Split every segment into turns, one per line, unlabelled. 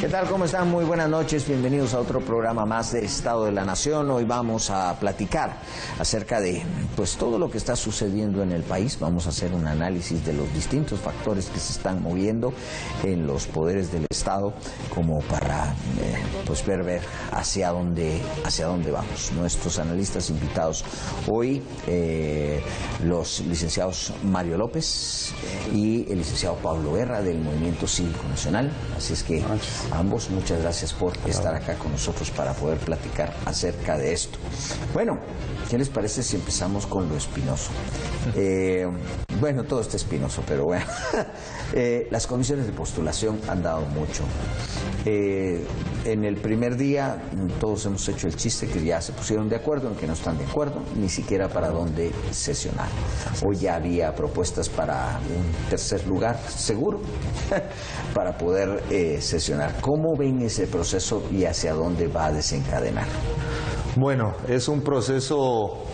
¿Qué tal? ¿Cómo están? Muy buenas noches. Bienvenidos a otro programa más de Estado de la Nación. Hoy vamos a platicar acerca de todo lo que está sucediendo en el país. Vamos a hacer un análisis de los distintos factores que se están moviendo en los poderes del Estado, como para ver hacia dónde vamos. Nuestros analistas invitados hoy, los licenciados Mario López y el licenciado Pablo Guerra del Movimiento Cívico Nacional. Así es que ambos, muchas gracias por estar acá con nosotros para poder platicar acerca de esto. Bueno, ¿qué les parece si empezamos con lo espinoso? Todo está espinoso, pero bueno. Las comisiones de postulación han dado mucho. En el primer día todos hemos hecho el chiste que ya se pusieron de acuerdo en que no están de acuerdo, ni siquiera para dónde sesionar. Hoy ya había propuestas para un tercer lugar seguro para poder sesionar. ¿Cómo ven ese proceso y hacia dónde va a desencadenar?
Bueno, es un proceso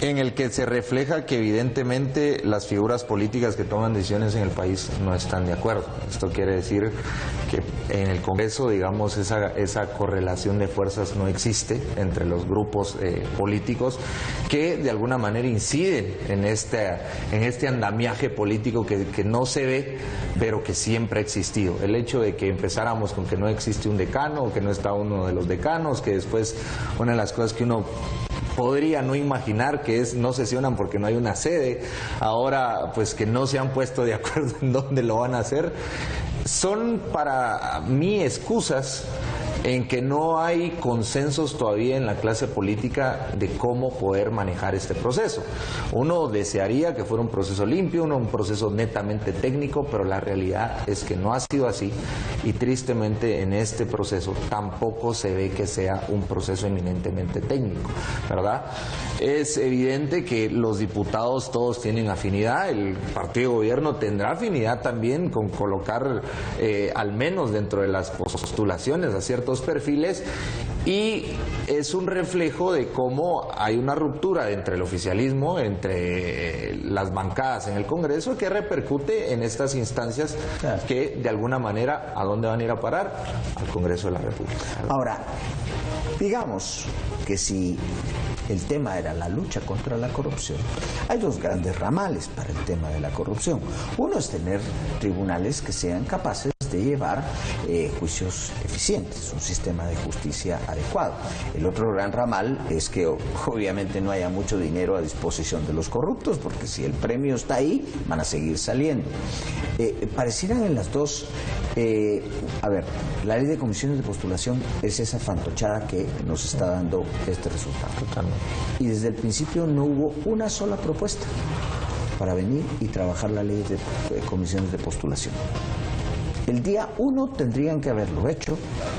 en el que se refleja que evidentemente las figuras políticas que toman decisiones en el país no están de acuerdo. Esto quiere decir que en el Congreso, digamos, esa correlación de fuerzas no existe entre los grupos políticos que de alguna manera inciden en este andamiaje político que no se ve, pero que siempre ha existido. El hecho de que empezáramos con que no existe un decano, o que no está uno de los decanos, que después una de las cosas que uno podría no imaginar, que es no sesionan porque no hay una sede, ahora pues que no se han puesto de acuerdo en dónde lo van a hacer, son para mí excusas en que no hay consensos todavía en la clase política de cómo poder manejar este proceso. Uno desearía que fuera un proceso limpio, un proceso netamente técnico, pero la realidad es que no ha sido así y tristemente en este proceso tampoco se ve que sea un proceso eminentemente técnico, ¿verdad? Es evidente que los diputados todos tienen afinidad, el partido de gobierno tendrá afinidad también con colocar al menos dentro de las postulaciones a ciertos perfiles, y es un reflejo de cómo hay una ruptura entre el oficialismo, entre las bancadas en el Congreso, que repercute en estas instancias que de alguna manera, ¿a dónde van a ir a parar? Al Congreso de la República.
Ahora, digamos que si el tema era la lucha contra la corrupción, hay dos grandes ramales para el tema de la corrupción. Uno es tener tribunales que sean capaces de llevar juicios eficientes, un sistema de justicia adecuado. El otro gran ramal es que obviamente no haya mucho dinero a disposición de los corruptos, porque si el premio está ahí, van a seguir saliendo. Parecieran en las dos, la ley de comisiones de postulación es esa fantochada que nos está dando este resultado.
Totalmente.
Y desde el principio no hubo una sola propuesta para venir y trabajar la ley de comisiones de postulación. El día 1 tendrían que haberlo hecho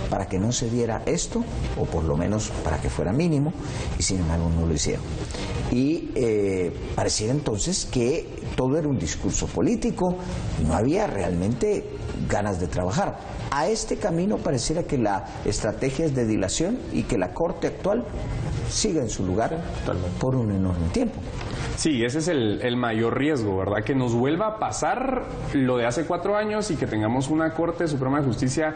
para que no se diera esto, o por lo menos para que fuera mínimo, y sin embargo no lo hicieron. Y pareciera entonces que todo era un discurso político y no había realmente ganas de trabajar. A este camino pareciera que la estrategia es de dilación y que la Corte actual siga en su lugar por un enorme tiempo.
Sí, ese es el mayor riesgo, ¿verdad? Que nos vuelva a pasar lo de hace 4 años y que tengamos una Corte Suprema de Justicia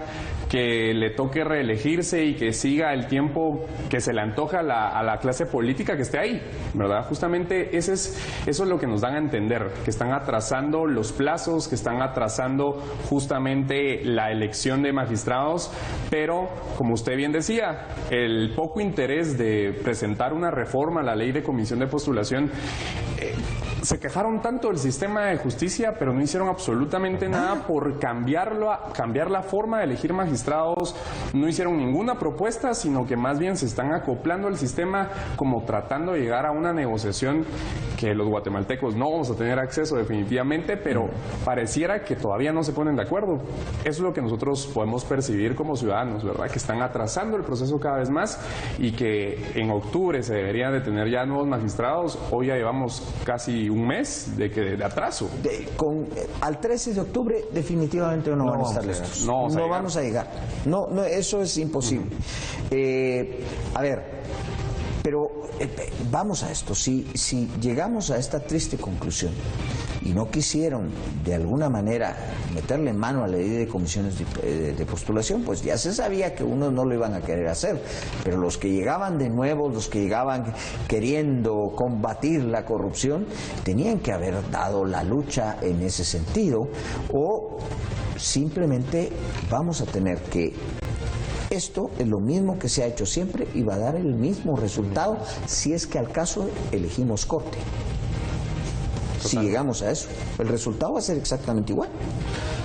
que le toque reelegirse y que siga el tiempo que se le antoja a la clase política que esté ahí, ¿verdad? Justamente eso es lo que nos dan a entender, que están atrasando los plazos, que están atrasando justamente la elección de magistrados, pero como usted bien decía, el poco interés de presentar una reforma a la ley de comisión de postulación, se quejaron tanto del sistema de justicia, pero no hicieron absolutamente nada por cambiar la forma de elegir magistrados, no hicieron ninguna propuesta, sino que más bien se están acoplando al sistema, como tratando de llegar a una negociación que los guatemaltecos no vamos a tener acceso definitivamente, pero pareciera que todavía no se ponen de acuerdo. Eso es lo que nosotros podemos percibir como ciudadanos, ¿verdad? Que están atrasando el proceso cada vez más y que en octubre se deberían de tener ya nuevos magistrados. Hoy ya llevamos casi un mes de atraso.
Al 13 de octubre definitivamente no van a estar listos. No vamos a llegar. No, eso es imposible. Pero vamos a esto, si llegamos a esta triste conclusión y no quisieron de alguna manera meterle mano a la ley de comisiones de postulación, pues ya se sabía que unos no lo iban a querer hacer, pero los que llegaban de nuevo, los que llegaban queriendo combatir la corrupción, tenían que haber dado la lucha en ese sentido, o simplemente vamos a tener que... Esto es lo mismo que se ha hecho siempre y va a dar el mismo resultado si es que al caso elegimos corte. Si llegamos a eso, el resultado va a ser exactamente igual.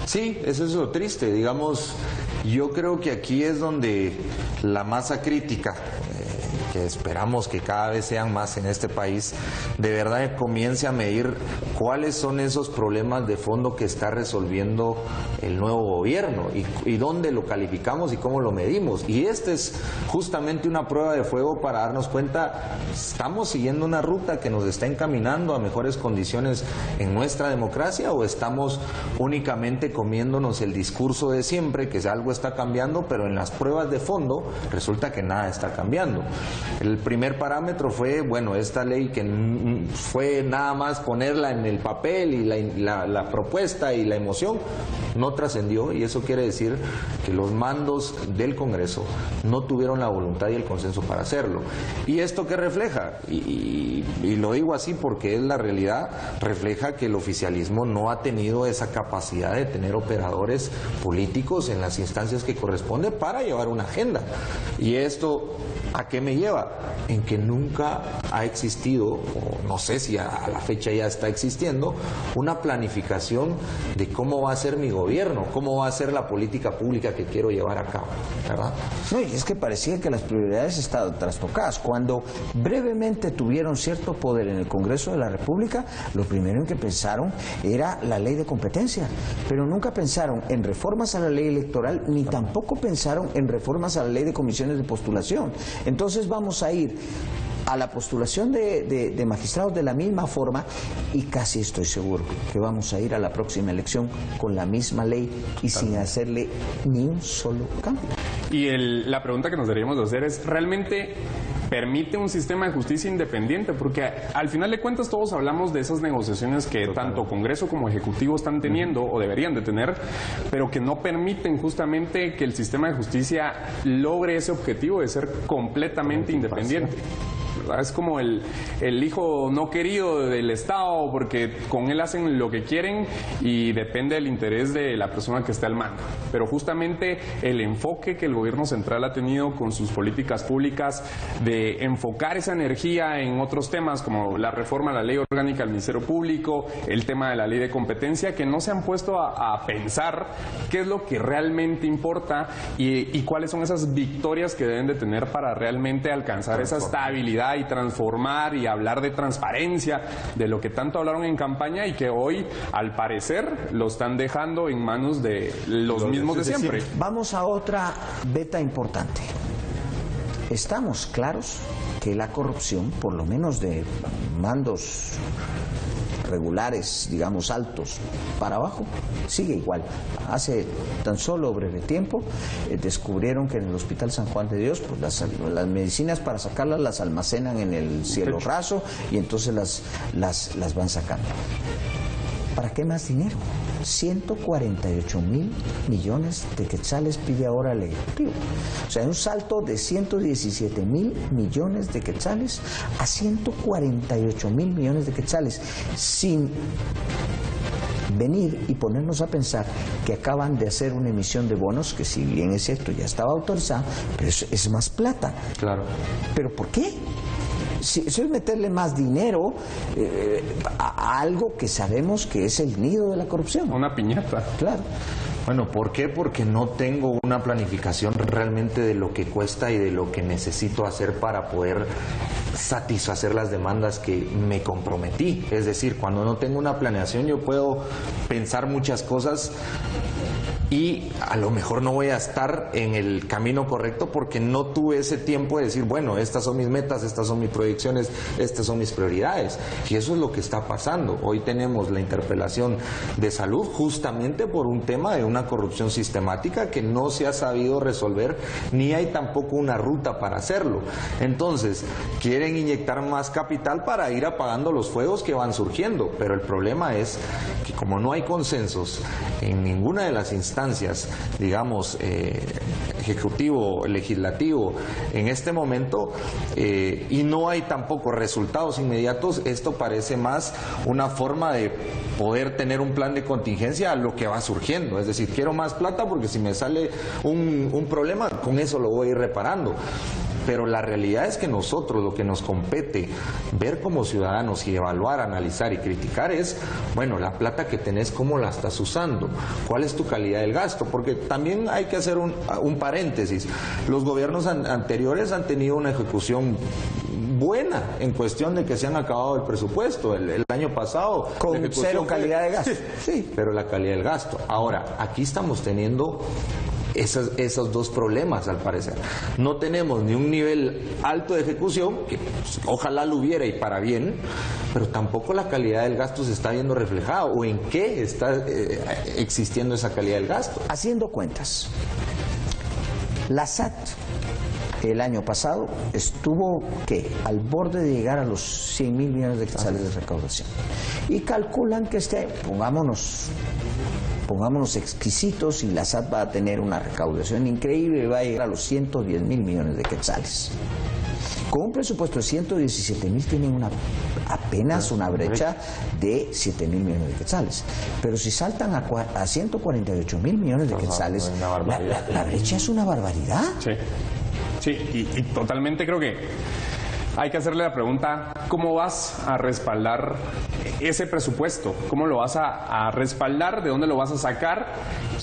Sí, eso es lo triste. Digamos, yo creo que aquí es donde la masa crítica, que esperamos que cada vez sean más en este país, de verdad comience a medir cuáles son esos problemas de fondo que está resolviendo el nuevo gobierno y dónde lo calificamos y cómo lo medimos. Y esta es justamente una prueba de fuego para darnos cuenta, ¿estamos siguiendo una ruta que nos está encaminando a mejores condiciones en nuestra democracia o estamos únicamente comiéndonos el discurso de siempre, que algo está cambiando, pero en las pruebas de fondo resulta que nada está cambiando? El primer parámetro fue, bueno, esta ley que fue nada más ponerla en el papel y la propuesta y la emoción, no trascendió, y eso quiere decir que los mandos del Congreso no tuvieron la voluntad y el consenso para hacerlo. ¿Y esto qué refleja? Y lo digo así porque es la realidad, refleja que el oficialismo no ha tenido esa capacidad de tener operadores políticos en las instancias que corresponde para llevar una agenda. Y esto, ¿a qué me lleva? En que nunca ha existido, o no sé si a la fecha ya está existiendo, una planificación de cómo va a ser mi gobierno, cómo va a ser la política pública que quiero llevar a cabo, ¿verdad?
No, y es que parecía que las prioridades estaban trastocadas. Cuando brevemente tuvieron cierto poder en el Congreso de la República, lo primero en que pensaron era la ley de competencia, pero nunca pensaron en reformas a la ley electoral, ni tampoco pensaron en reformas a la ley de comisiones de postulación. Entonces vamos a ir a la postulación de magistrados de la misma forma, y casi estoy seguro que vamos a ir a la próxima elección con la misma ley y sin hacerle ni un solo cambio.
Y la pregunta que nos deberíamos hacer es, ¿realmente permite un sistema de justicia independiente? Porque al final de cuentas todos hablamos de esas negociaciones que tanto Congreso como Ejecutivo están teniendo o deberían de tener, pero que no permiten justamente que el sistema de justicia logre ese objetivo de ser completamente independiente. Es como el hijo no querido del Estado, porque con él hacen lo que quieren y depende del interés de la persona que está al mando. Pero justamente el enfoque que el gobierno central ha tenido con sus políticas públicas de enfocar esa energía en otros temas como la reforma a la ley orgánica del Ministerio Público, el tema de la ley de competencia, que no se han puesto a pensar qué es lo que realmente importa y cuáles son esas victorias que deben de tener para realmente alcanzar esa estabilidad y transformar y hablar de transparencia, de lo que tanto hablaron en campaña y que hoy, al parecer, lo están dejando en manos de los mismos de siempre.
Vamos a otra beta importante. Estamos claros que la corrupción, por lo menos de mandos regulares, digamos altos, para abajo, sigue igual. Hace tan solo breve tiempo descubrieron que en el Hospital San Juan de Dios, pues las medicinas para sacarlas las almacenan en el cielo raso y entonces las van sacando. ¿Para qué más dinero? 148.000 millones de quetzales pide ahora el Ejecutivo. O sea, un salto de 117.000 millones de quetzales a 148.000 millones de quetzales, sin venir y ponernos a pensar que acaban de hacer una emisión de bonos que, si bien es cierto, ya estaba autorizada, pero es más plata.
Claro.
¿Pero por qué? Si eso es meterle más dinero a algo que sabemos que es el nido de la corrupción.
Una piñata.
Claro.
Bueno, ¿por qué? Porque no tengo una planificación realmente de lo que cuesta y de lo que necesito hacer para poder satisfacer las demandas que me comprometí. Es decir, cuando no tengo una planeación yo puedo pensar muchas cosas y a lo mejor no voy a estar en el camino correcto porque no tuve ese tiempo de decir, bueno, estas son mis metas, estas son mis proyecciones, estas son mis prioridades. Y eso es lo que está pasando. Hoy tenemos la interpelación de salud justamente por un tema de una corrupción sistemática que no se ha sabido resolver, ni hay tampoco una ruta para hacerlo. Entonces, quieren inyectar más capital para ir apagando los fuegos que van surgiendo, pero el problema es que como no hay consensos en ninguna de las instancias, digamos, ejecutivo, legislativo, en este momento, y no hay tampoco resultados inmediatos, esto parece más una forma de poder tener un plan de contingencia a lo que va surgiendo. Es decir, quiero más plata porque si me sale un problema, con eso lo voy a ir reparando. Pero la realidad es que nosotros lo que nos compete ver como ciudadanos y evaluar, analizar y criticar es, bueno, la plata que tenés, ¿cómo la estás usando? ¿Cuál es tu calidad del gasto? Porque también hay que hacer un paréntesis. Los gobiernos anteriores han tenido una ejecución buena en cuestión de que se han acabado el presupuesto. El año pasado
con cero calidad de gasto.
Sí, pero la calidad del gasto. Ahora, aquí estamos teniendo esos dos problemas, al parecer. No tenemos ni un nivel alto de ejecución, que pues, ojalá lo hubiera y para bien, pero tampoco la calidad del gasto se está viendo reflejada. ¿O en qué está existiendo esa calidad del gasto?
Haciendo cuentas, la SAT el año pasado estuvo al borde de llegar a los 100.000 millones de quetzales de recaudación. Y calculan que pongámonos exquisitos, y la SAT va a tener una recaudación increíble y va a llegar a los 110.000 millones de quetzales. Con un presupuesto de 117.000 tienen apenas una brecha de 7.000 millones de quetzales. Pero si saltan a 148.000 millones de quetzales, la brecha es una barbaridad.
Sí, y totalmente creo que hay que hacerle la pregunta, ¿cómo vas a respaldar ese presupuesto? ¿Cómo lo vas a respaldar? ¿De dónde lo vas a sacar?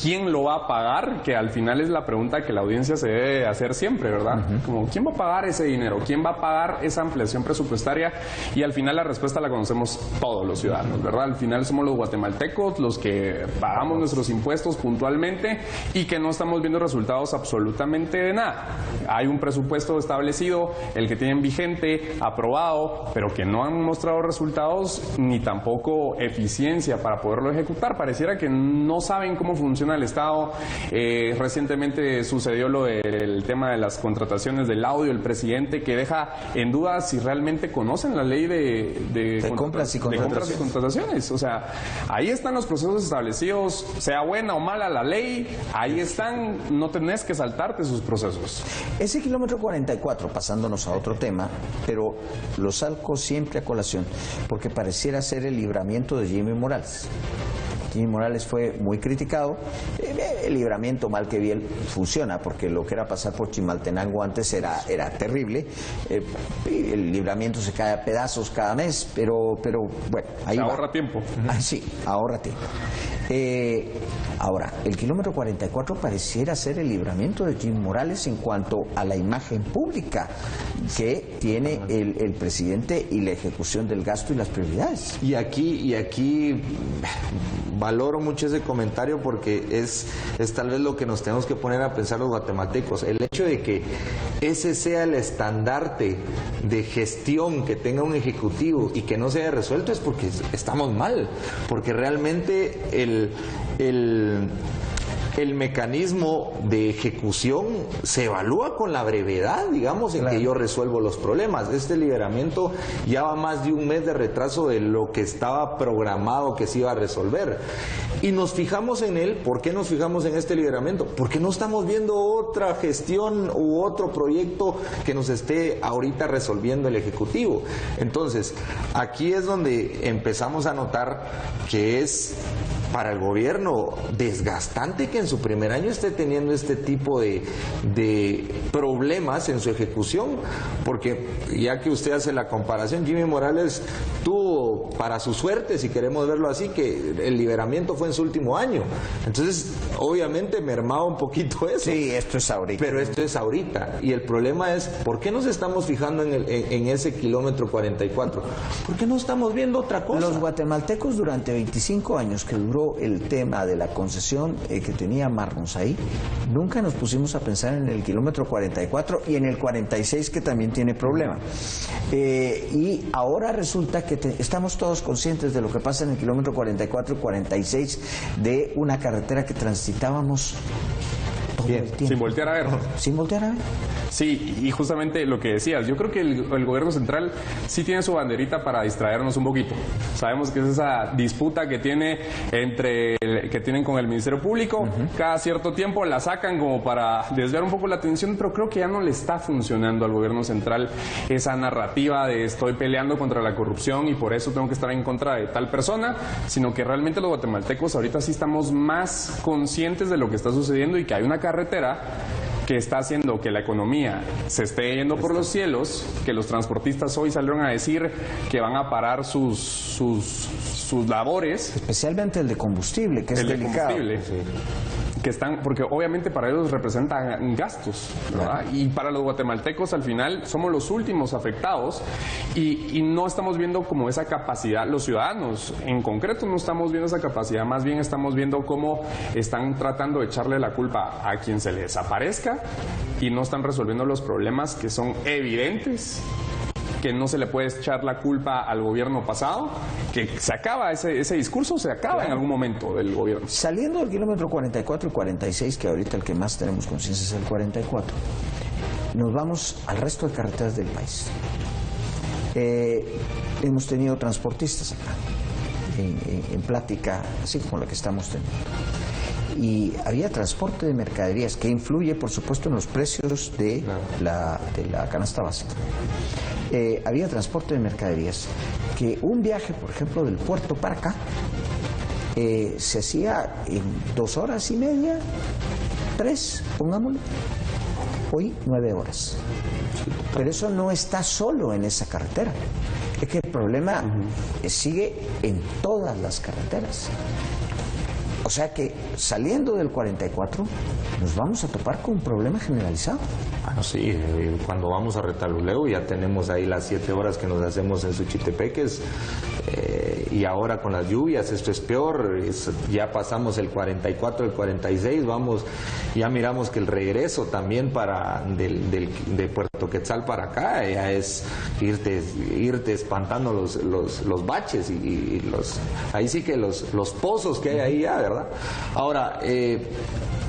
¿Quién lo va a pagar? Que al final es la pregunta que la audiencia se debe hacer siempre, ¿verdad? Como, ¿quién va a pagar ese dinero? ¿Quién va a pagar esa ampliación presupuestaria? Y al final la respuesta la conocemos todos los ciudadanos, ¿verdad? Al final somos los guatemaltecos los que pagamos nuestros impuestos puntualmente y que no estamos viendo resultados absolutamente de nada. Hay un presupuesto establecido, el que tienen vigente, aprobado, pero que no han mostrado resultados ni tampoco eficiencia para poderlo ejecutar. Pareciera que no saben cómo funciona el Estado. Recientemente sucedió lo del tema de las contrataciones del audio del presidente, que deja en duda si realmente conocen la ley de
compras y contrataciones.
O sea, ahí están los procesos establecidos, sea buena o mala la ley, ahí están, no tenés que saltarte sus procesos.
Ese kilómetro 44, pasándonos a otro tema, pero lo salgo siempre a colación, porque pareciera ser el libramiento de Jimmy Morales. Jimmy Morales fue muy criticado. El libramiento, mal que bien, funciona, porque lo que era pasar por Chimaltenango antes era terrible. El libramiento se cae a pedazos cada mes, pero bueno, ahí va.
Ahorra tiempo.
Sí, ahorra tiempo. Ahora, el kilómetro 44 pareciera ser el libramiento de Jimmy Morales en cuanto a la imagen pública que tiene el presidente y la ejecución del gasto y las prioridades.
Y aquí valoro mucho ese comentario porque es tal vez lo que nos tenemos que poner a pensar los guatemaltecos. El hecho de que ese sea el estandarte de gestión que tenga un ejecutivo y que no se haya resuelto es porque estamos mal, porque realmente el mecanismo de ejecución se evalúa con la brevedad, digamos, en que yo resuelvo los problemas. Este liberamiento ya va más de un mes de retraso de lo que estaba programado que se iba a resolver. Y nos fijamos en él. ¿Por qué nos fijamos en este liberamiento? Porque no estamos viendo otra gestión u otro proyecto que nos esté ahorita resolviendo el Ejecutivo. Entonces, aquí es donde empezamos a notar que es para el gobierno desgastante que en su primer año esté teniendo este tipo de problemas en su ejecución, porque ya que usted hace la comparación, Jimmy Morales tuvo, para su suerte, si queremos verlo así, que el liberamiento fue en su último año. Entonces, obviamente mermaba un poquito eso.
Sí, esto es ahorita.
Pero esto es ahorita. Y el problema es, ¿por qué nos estamos fijando en ese kilómetro 44? ¿Por qué no estamos viendo otra cosa?
Los guatemaltecos durante 25 años que duró entró el tema de la concesión que tenía Marnussaí, nunca nos pusimos a pensar en el kilómetro 44 y en el 46 que también tiene problema. Y ahora resulta que estamos todos conscientes de lo que pasa en el kilómetro 44 y 46 de una carretera que transitábamos todo el tiempo.
Sin voltear a ver.
Sin voltear a ver.
Sí, y justamente lo que decías, yo creo que el gobierno central sí tiene su banderita para distraernos un poquito. Sabemos que es esa disputa que tienen con el Ministerio Público, cada cierto tiempo la sacan como para desviar un poco la atención, pero creo que ya no le está funcionando al gobierno central esa narrativa de estoy peleando contra la corrupción y por eso tengo que estar en contra de tal persona, sino que realmente los guatemaltecos ahorita sí estamos más conscientes de lo que está sucediendo y que hay una carretera que está haciendo que la economía se esté yendo por los cielos, que los transportistas hoy salieron a decir que van a parar sus labores.
Especialmente el de combustible, que es delicado.
Que están, porque obviamente para ellos representan gastos, ¿verdad? Y para los guatemaltecos al final somos los últimos afectados y no estamos viendo como esa capacidad, los ciudadanos en concreto no estamos viendo esa capacidad, más bien estamos viendo cómo están tratando de echarle la culpa a quien se les aparezca y no están resolviendo los problemas que son evidentes, que no se le puede echar la culpa al gobierno pasado, que se acaba ese discurso, se acaba en algún momento del gobierno.
Saliendo del kilómetro 44 y 46, que ahorita el que más tenemos conciencia es el 44, nos vamos al resto de carreteras del país. Hemos tenido transportistas acá, en plática, así como la que estamos teniendo. Y había transporte de mercaderías que influye, por supuesto, en los precios de la canasta básica. Había transporte de mercaderías que un viaje, por ejemplo, del puerto para acá se hacía en 2 horas y media, 3, pongámosle. Hoy 9 horas. Pero eso no está solo en esa carretera. Es que el problema sigue en todas las carreteras. O sea que saliendo del 44 nos vamos a topar con un problema generalizado.
Bueno, sí, cuando vamos a Retaluleu ya tenemos ahí las 7 horas que nos hacemos en Suchitepeques y ahora con las lluvias esto es peor, ya pasamos el 44, el 46, ya miramos que el regreso también de Puerto Quetzal para acá ya es irte espantando los baches y ahí sí que los pozos que hay ahí ya, ¿verdad? Ahora,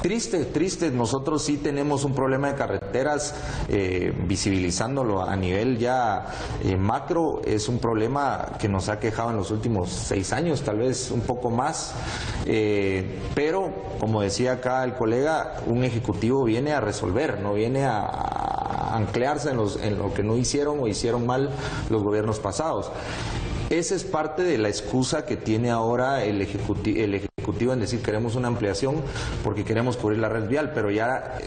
triste, nosotros sí tenemos un problema de carreteras, visibilizándolo a nivel ya macro, es un problema que nos ha quejado en los últimos 6 años, tal vez un poco más, pero como decía acá el colega, un ejecutivo viene a resolver, no viene a anclearse en lo que no hicieron o hicieron mal los gobiernos pasados. Esa es parte de la excusa que tiene ahora el ejecutivo en decir queremos una ampliación porque queremos cubrir la red vial, pero ya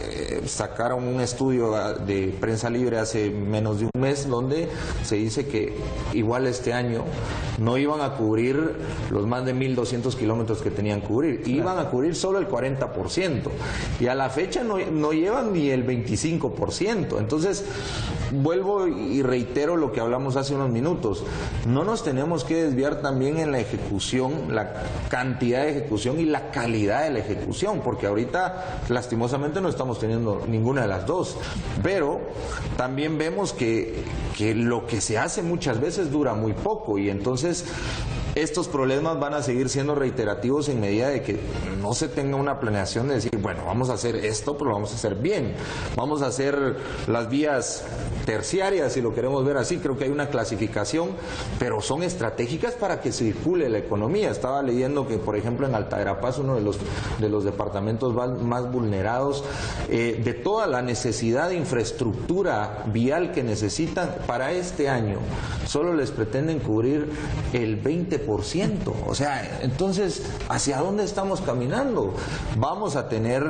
sacaron un estudio de prensa libre hace menos de un mes donde se dice que igual este año no iban a cubrir los más de 1.200 kilómetros que tenían que cubrir, iban a cubrir solo el 40% y a la fecha no llevan ni el 25%. Entonces vuelvo y reitero lo que hablamos hace unos minutos, no nos tenemos que desviar también en la ejecución, la cantidad de ejecución y la calidad de la ejecución, porque ahorita lastimosamente no estamos teniendo ninguna de las dos, pero también vemos que lo que se hace muchas veces dura muy poco y entonces estos problemas van a seguir siendo reiterativos en medida de que no se tenga una planeación de decir, bueno, vamos a hacer esto, pero lo vamos a hacer bien. Vamos a hacer las vías terciarias, si lo queremos ver así. Creo que hay una clasificación, pero son estratégicas para que circule la economía. Estaba leyendo que, por ejemplo, en Alta Verapaz, uno de los departamentos más vulnerados, de toda la necesidad de infraestructura vial que necesitan para este año, solo les pretenden cubrir el 20%. O sea, entonces, ¿hacia dónde estamos caminando? Vamos a tener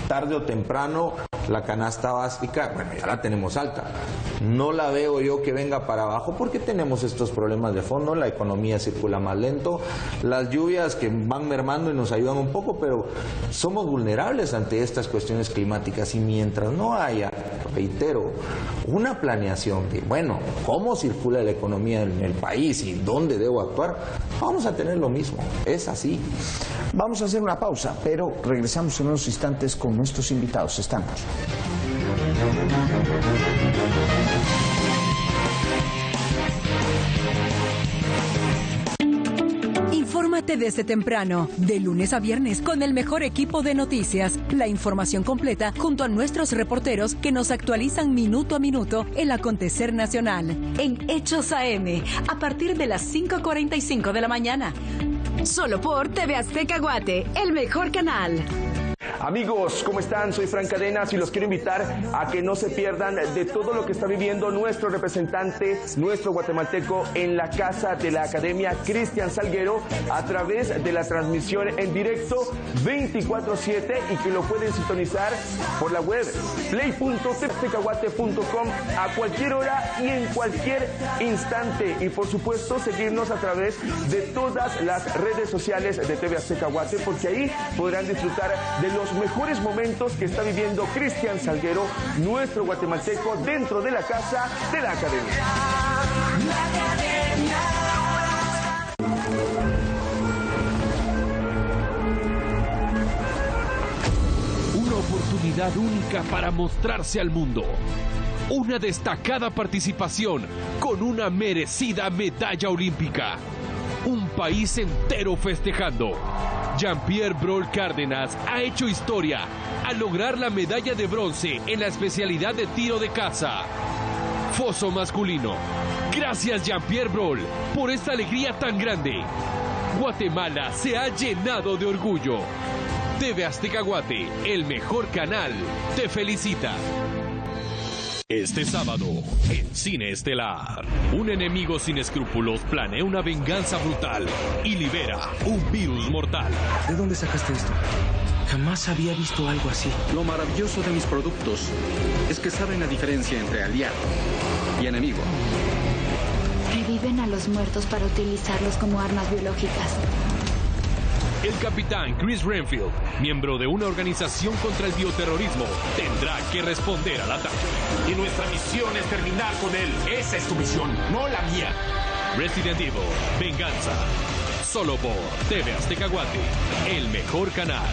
tarde o temprano la canasta básica, bueno, ya la tenemos alta. No la veo yo que venga para abajo porque tenemos estos problemas de fondo, la economía circula más lento, las lluvias que van mermando y nos ayudan un poco, pero somos vulnerables ante estas cuestiones climáticas y mientras no haya, reitero, una planeación de, bueno, cómo circula la economía en el país y dónde debo actuar, vamos a tener lo mismo, es así.
Vamos a hacer una pausa, pero regresamos en unos instantes con nuestros invitados. Estamos.
Infórmate desde temprano, de lunes a viernes, con el mejor equipo de noticias. La información completa junto a nuestros reporteros que nos actualizan minuto a minuto el acontecer nacional. En Hechos AM, a partir de las 5:45 de la mañana. Solo por TV Azteca Guate, el mejor canal.
Amigos, ¿cómo están? Soy Fran Cadenas y los quiero invitar a que no se pierdan de todo lo que está viviendo nuestro representante, nuestro guatemalteco en la Casa de la Academia, Cristian Salguero, a través de la transmisión en directo 24/7 y que lo pueden sintonizar por la web play.tvaztecaguate.com a cualquier hora y en cualquier instante. Y por supuesto seguirnos a través de todas las redes sociales de TV Azteca Guate, porque ahí podrán disfrutar de los mejores momentos que está viviendo Cristian Salguero, nuestro guatemalteco, dentro de la Casa de la Academia.
Una oportunidad única para mostrarse al mundo. Una destacada participación con una merecida medalla olímpica. Un país entero festejando. Jean-Pierre Brol Cárdenas ha hecho historia al lograr la medalla de bronce en la especialidad de tiro de caza. Foso masculino. Gracias Jean-Pierre Brol por esta alegría tan grande. Guatemala se ha llenado de orgullo. TV Azteca Guate, el mejor canal, te felicita. Este sábado, en Cine Estelar, un enemigo sin escrúpulos planea una venganza brutal y libera un virus mortal.
¿De dónde sacaste esto? Jamás había visto algo así. Lo maravilloso de mis productos es que saben la diferencia entre aliado y enemigo.
Reviven a los muertos para utilizarlos como armas biológicas.
El capitán Chris Renfield, miembro de una organización contra el bioterrorismo, tendrá que responder al ataque.
Y nuestra misión es terminar con él. Esa es tu misión, no la mía.
Resident Evil, Venganza. Solo por TV Azteca Guate, el mejor canal.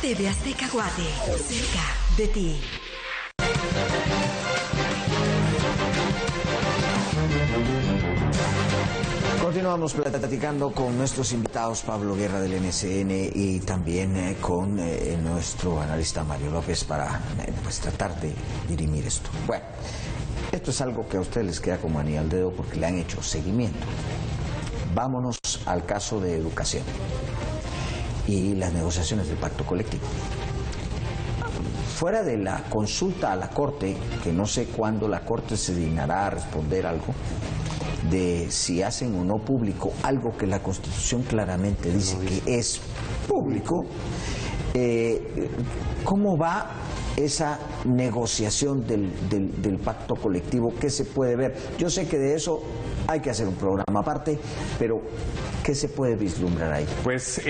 TV Azteca Guate, cerca de ti.
Continuamos platicando con nuestros invitados, Pablo Guerra del NSN y también con nuestro analista Mario López para pues tratar de dirimir esto. Bueno, esto es algo que a ustedes les queda como anillo al dedo porque le han hecho seguimiento. Vámonos al caso de educación y las negociaciones del pacto colectivo. Fuera de la consulta a la Corte, que no sé cuándo la Corte se dignará a responder algo, de si hacen o no público algo que la Constitución claramente dice que es público, ¿cómo va esa negociación del pacto colectivo? ¿Qué se puede ver? Yo sé que de eso hay que hacer un programa aparte, pero ¿qué se puede vislumbrar ahí?
Pues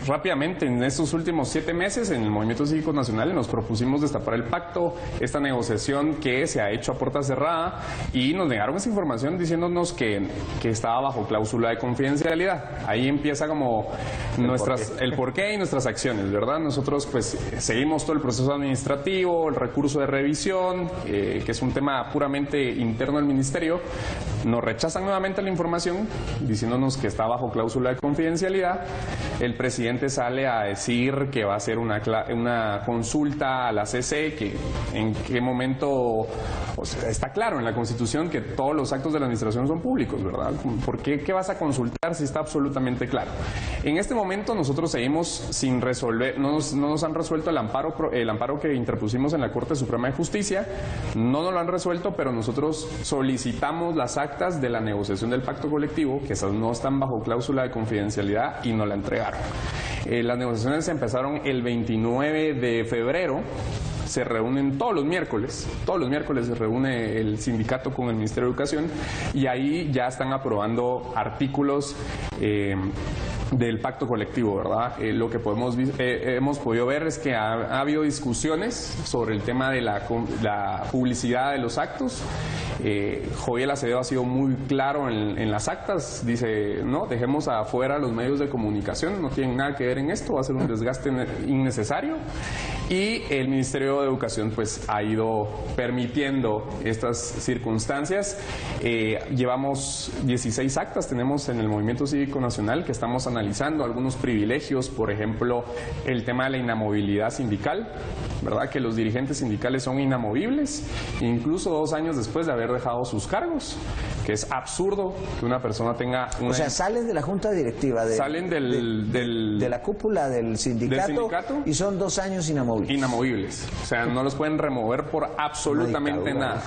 rápidamente, en estos últimos 7 meses, en el Movimiento Cívico Nacional nos propusimos destapar el pacto, esta negociación que se ha hecho a puerta cerrada, y nos negaron esa información diciéndonos que estaba bajo cláusula de confidencialidad. Ahí empieza como el porqué y nuestras acciones, ¿verdad? Nosotros pues seguimos todo el proceso administrativo, el recurso de revisión, que es un tema puramente interno del Ministerio. Nos rechazan nuevamente la información diciéndonos que está bajo cláusula de confidencialidad. El presidente sale a decir que va a hacer una consulta a la CC, que en qué momento, o sea, está claro en la Constitución que todos los actos de la administración son públicos, ¿verdad? ¿Por qué vas a consultar si está absolutamente claro? En este momento nosotros seguimos sin resolver, no nos han resuelto el amparo que interpusimos en la Corte Suprema de Justicia, no nos lo han resuelto, pero nosotros solicitamos las actas de la negociación del pacto colectivo, que esas no están bajo cláusula de confidencialidad, y nos la entregaron. Las negociaciones se empezaron el 29 de febrero, se reúnen todos los miércoles se reúne el sindicato con el Ministerio de Educación, y ahí ya están aprobando artículos del pacto colectivo, ¿verdad? Lo que hemos podido ver es que ha habido discusiones sobre el tema de la publicidad de los actos. Joviel Acevedo ha sido muy claro en las actas, dice, no, dejemos afuera los medios de comunicación, no tienen nada que ver en esto, va a ser un desgaste innecesario, y el Ministerio de Educación pues ha ido permitiendo estas circunstancias. Llevamos 16 actas, tenemos en el Movimiento Cívico Nacional, que estamos analizando algunos privilegios, por ejemplo, el tema de la inamovilidad sindical, ¿verdad? Que los dirigentes sindicales son inamovibles, incluso 2 años después de haber dejado sus cargos, que es absurdo que una persona tenga una...
O sea, salen de la junta directiva,
salen
de la cúpula del sindicato y son 2 años
inamovibles. O sea, no los pueden remover por absolutamente nada.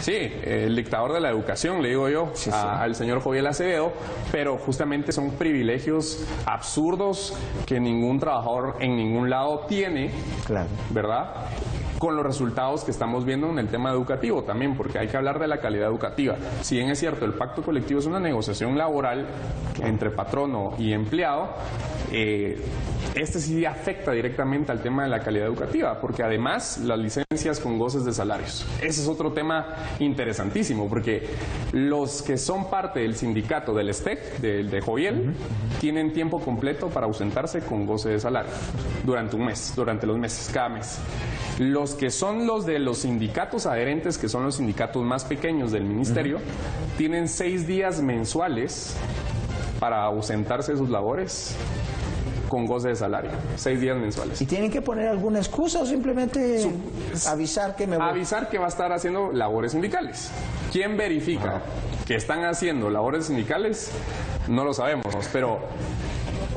Sí, el dictador de la educación, le digo yo, al señor Joviel Acevedo, pero justamente son privilegios absurdos que ningún trabajador en ningún lado tiene, ¿verdad? Con los resultados que estamos viendo en el tema educativo también, porque hay que hablar de la calidad educativa. Si bien es cierto, el pacto colectivo es una negociación laboral entre patrono y empleado, este sí afecta directamente al tema de la calidad educativa, porque además las licencias con goces de salarios. Ese es otro tema interesantísimo, porque los que son parte del sindicato del STEC, de Joviel, tienen tiempo completo para ausentarse con goce de salario durante un mes, durante los meses, cada mes. Los que son los de los sindicatos adherentes, que son los sindicatos más pequeños del ministerio, tienen 6 días mensuales para ausentarse de sus labores con goce de salario, 6 días mensuales.
¿Y tienen que poner alguna excusa o simplemente avisar que me voy?
Avisar que va a estar haciendo labores sindicales. ¿Quién verifica que están haciendo labores sindicales? No lo sabemos, pero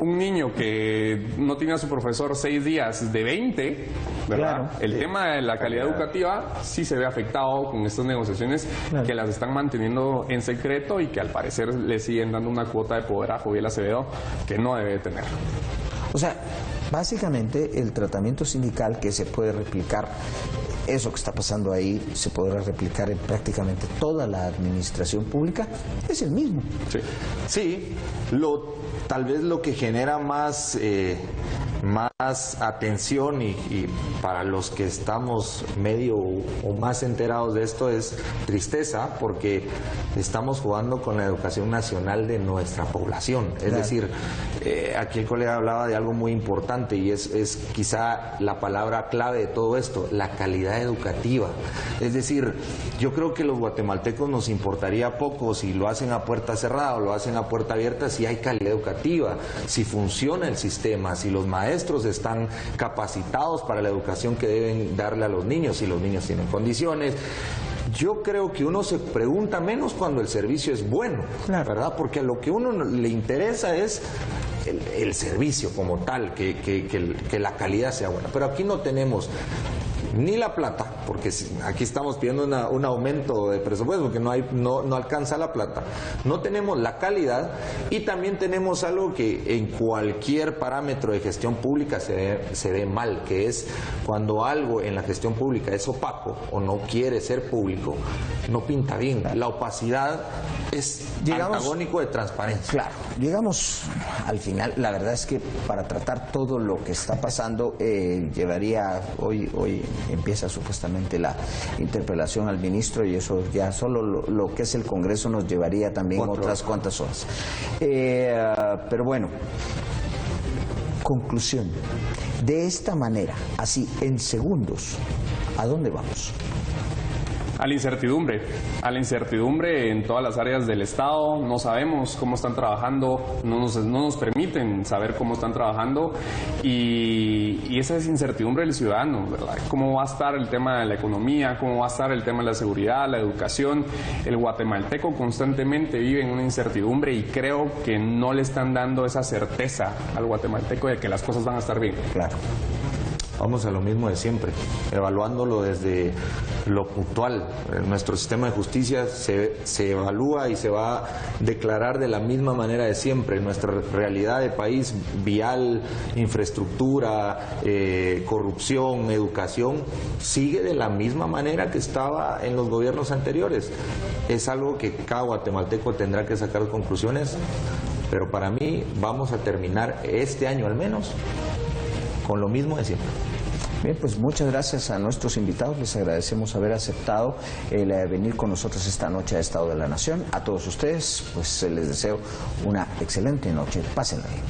un niño que no tiene a su profesor 6 días de 20, ¿verdad? El tema de la calidad educativa sí se ve afectado con estas negociaciones que las están manteniendo en secreto y que al parecer le siguen dando una cuota de poder a Joviel Acevedo que no debe tener.
O sea, básicamente el tratamiento sindical que se puede replicar, eso que está pasando ahí, se podrá replicar en prácticamente toda la administración pública, es el mismo.
Sí, tal vez lo que genera más atención y para los que estamos medio o más enterados de esto es tristeza, porque estamos jugando con la educación nacional de nuestra población. Es decir, aquí el colega hablaba de algo muy importante y es quizá la palabra clave de todo esto, la calidad educativa. Es decir, yo creo que los guatemaltecos nos importaría poco si lo hacen a puerta cerrada o lo hacen a puerta abierta, si hay calidad educativa, si funciona el sistema, si los maestros están capacitados para la educación que deben darle a los niños, si los niños tienen condiciones. Yo creo que uno se pregunta menos cuando el servicio es bueno, ¿verdad? Porque a lo que uno le interesa es el servicio como tal, que la calidad sea buena. Pero aquí no tenemos ni la plata, porque aquí estamos pidiendo un aumento de presupuesto porque no alcanza la plata. No tenemos la calidad y también tenemos algo que en cualquier parámetro de gestión pública se ve mal, que es cuando algo en la gestión pública es opaco o no quiere ser público, no pinta bien. La opacidad es antagónico de transparencia.
Claro, llegamos al final. La verdad es que para tratar todo lo que está pasando, llevaría hoy empieza supuestamente la interpelación al ministro y eso ya solo lo que es el Congreso nos llevaría también otras cuantas horas. Pero bueno, conclusión. De esta manera, así en segundos, ¿a dónde vamos?
A la incertidumbre en todas las áreas del Estado. No sabemos cómo están trabajando, no nos permiten saber cómo están trabajando y esa es incertidumbre del ciudadano, ¿verdad? ¿Cómo va a estar el tema de la economía? ¿Cómo va a estar el tema de la seguridad, la educación? El guatemalteco constantemente vive en una incertidumbre y creo que no le están dando esa certeza al guatemalteco de que las cosas van a estar bien.
Claro.
Vamos a lo mismo de siempre, evaluándolo desde lo puntual. Nuestro sistema de justicia se evalúa y se va a declarar de la misma manera de siempre. Nuestra realidad de país, vial, infraestructura, corrupción, educación, sigue de la misma manera que estaba en los gobiernos anteriores. Es algo que cada guatemalteco tendrá que sacar conclusiones, Pero para mí vamos a terminar este año al menos con lo mismo de siempre.
Bien, pues muchas gracias a nuestros invitados, les agradecemos haber aceptado el venir con nosotros esta noche a Estado de la Nación. A todos ustedes, pues les deseo una excelente noche. Pásenla bien.